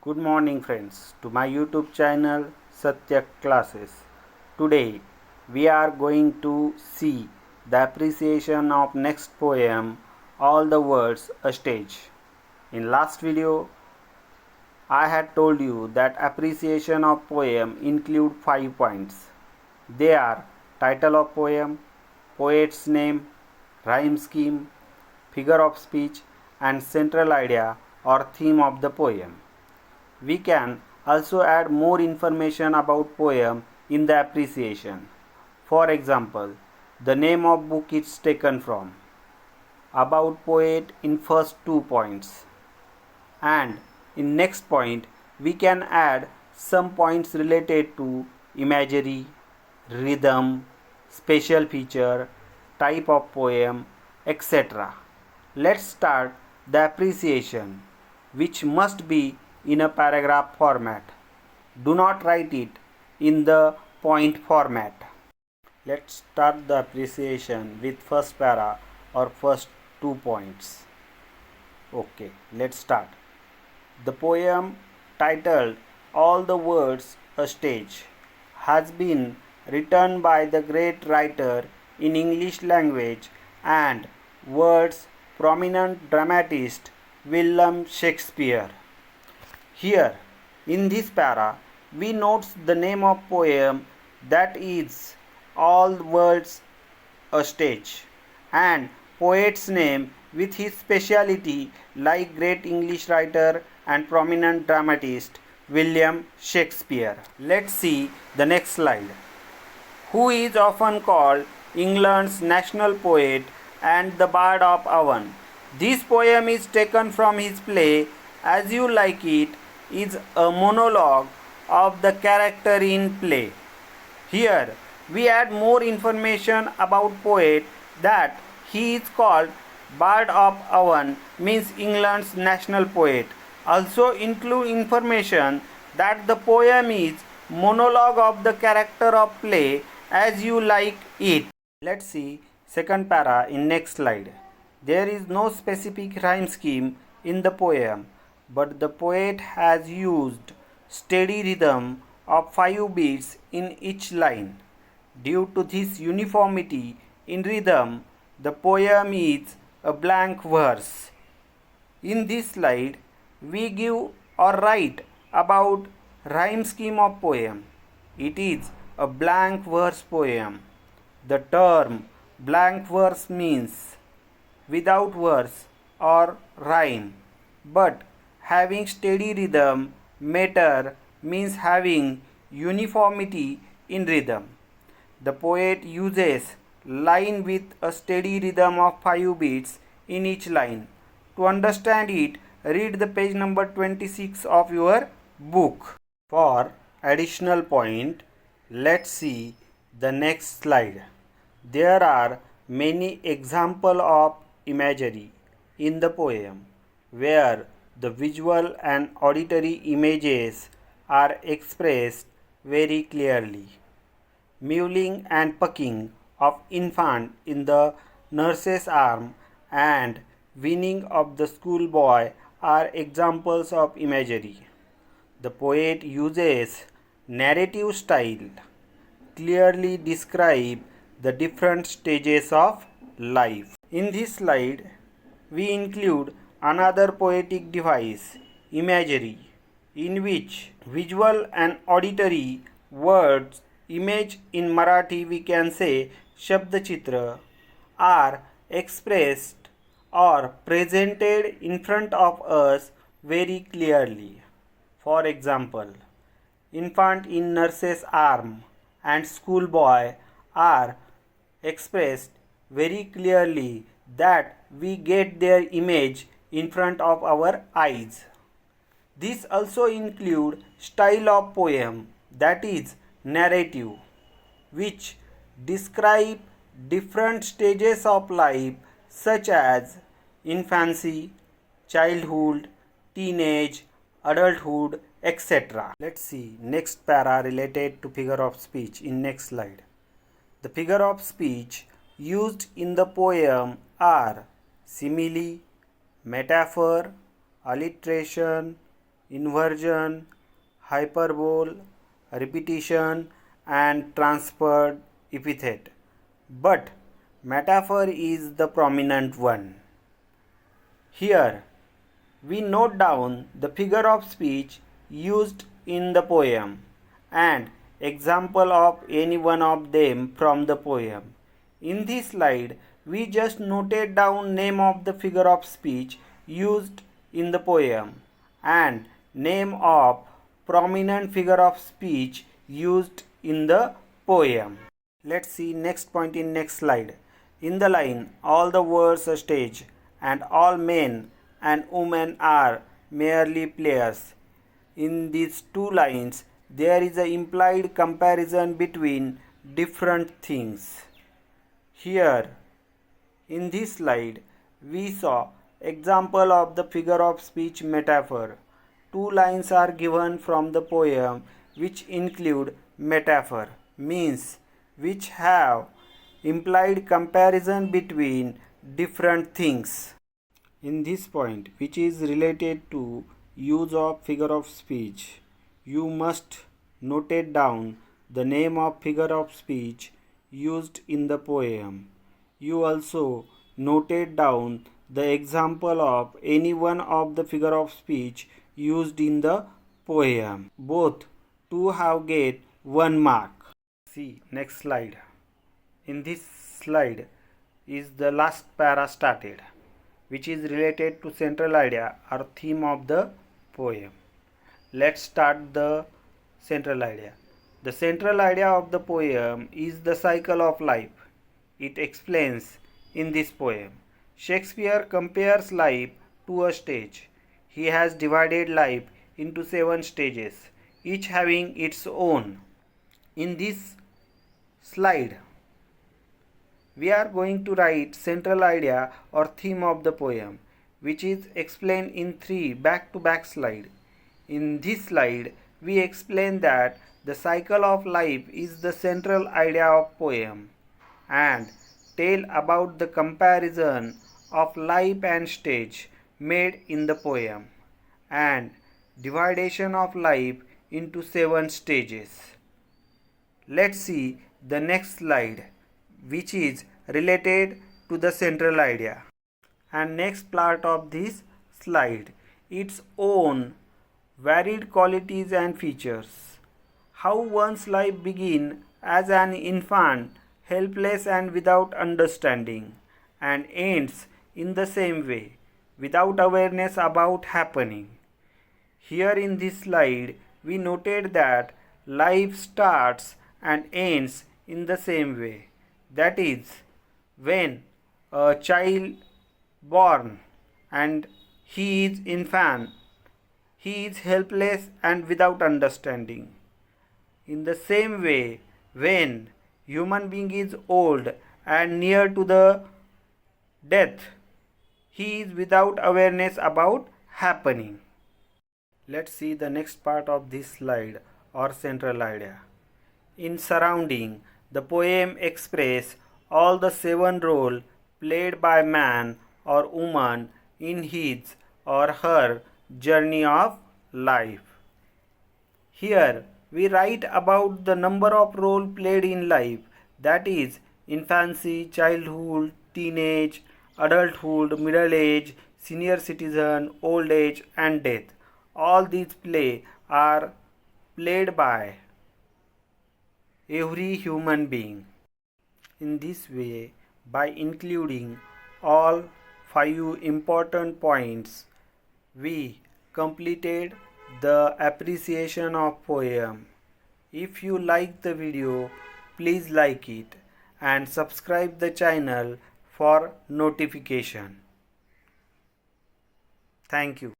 Good morning friends to my YouTube channel Satya Classes. Today we are going to see the appreciation of next poem All the Words a Stage. In last video I had told you that appreciation of poem include 5 points. They are title of poem, poet's name, rhyme scheme, figure of speech and central idea or theme of the poem. We can also add more information about poem in the appreciation. For example, the name of book is taken from, about poet in first 2 points, and in next point we can add some points related to imagery, rhythm, special feature, type of poem, etc. Let's start the appreciation, which must be in a paragraph format. Do not write it in the point format. Let's start the appreciation with first para or first 2 points. Okay, let's start. The poem titled All the Words a Stage has been written by the great writer in English language and words prominent dramatist William Shakespeare. Here in this para we note the name of poem, that is All Words a Stage, and poet's name with his speciality like great English writer and prominent dramatist William Shakespeare. Let's see the next slide. Who is often called England's national poet and the Bard of Avon. This poem is taken from his play As You Like It, is a monologue of the character in play. Here we add more information about poet, that he is called Bard of Avon, means England's national poet. Also include information that the poem is monologue of the character of play As You Like It. Let's see second para in next slide. There is no specific rhyme scheme in the poem, but the poet has used steady rhythm of 5 beats in each line. Due to this uniformity in rhythm, the poem is a blank verse. In this slide, we give or write about rhyme scheme of poem. It is a blank verse poem. The term blank verse means without verse or rhyme, but having steady rhythm. Meter means having uniformity in rhythm. The poet uses line with a steady rhythm of 5 beats in each line. To understand it, read the page number 26 of your book. For additional point, let's see the next slide. There are many examples of imagery in the poem where the visual and auditory images are expressed very clearly. Mewling and pucking of infant in the nurse's arm and weaning of the schoolboy are examples of imagery. The poet uses narrative style, clearly describe the different stages of life. In this slide, we include another poetic device, imagery, in which visual and auditory words, image in Marathi we can say Shabd Chitra, are expressed or presented in front of us very clearly. For example, infant in nurse's arm and schoolboy are expressed very clearly, that we get their image in front of our eyes. This also include style of poem, that is narrative, which describe different stages of life such as infancy, childhood, teenage, adulthood, etc. Let's see next para related to figure of speech in next slide. The figure of speech used in the poem are simile, metaphor, alliteration, inversion, hyperbole, repetition, and transferred epithet. But metaphor is the prominent one. Here, we note down the figure of speech used in the poem and example of any one of them from the poem. In this slide, we just noted down name of the figure of speech used in the poem and name of prominent figure of speech used in the poem. Let's see next point in next slide. In the line, all the words are stage and all men and women are merely players. In these two lines, there is an implied comparison between different things. Here, in this slide, we saw example of the figure of speech metaphor. Two lines are given from the poem which include metaphor, means which have implied comparison between different things. In this point, which is related to use of figure of speech, you must note down the name of figure of speech used in the poem. You also noted down the example of any one of the figure of speech used in the poem. Both two have get 1 mark. See next slide. In this slide is the last para started, which is related to central idea or theme of the poem. Let's start the central idea. The central idea of the poem is the cycle of life. It explains in this poem. Shakespeare compares life to a stage. He has divided life into 7 stages, each having its own. In this slide, we are going to write central idea or theme of the poem, which is explained in 3 back-to-back slides. In this slide, we explain that the cycle of life is the central idea of poem and tell about the comparison of life and stage made in the poem and division of life into 7 stages. Let's see the next slide, which is related to the central idea. And next part of this slide, its own varied qualities and features. How one's life begins as an infant, helpless and without understanding, and ends in the same way, without awareness about happening. Here in this slide, we noted that life starts and ends in the same way. That is, when a child born and he is infant, he is helpless and without understanding. In the same way, when human being is old and near to the death, he is without awareness about happening. Let's see the next part of this slide or central idea. In surrounding, the poem expresses all the 7 roles played by man or woman in his or her journey of life. Here we write about the number of roles played in life, that is infancy, childhood, teenage, adulthood, middle age, senior citizen, old age and death. All these play are played by every human being. In this way, by including all 5 important points, we completed the appreciation of poem. If you like the video, please like it and subscribe the channel for notification. Thank you.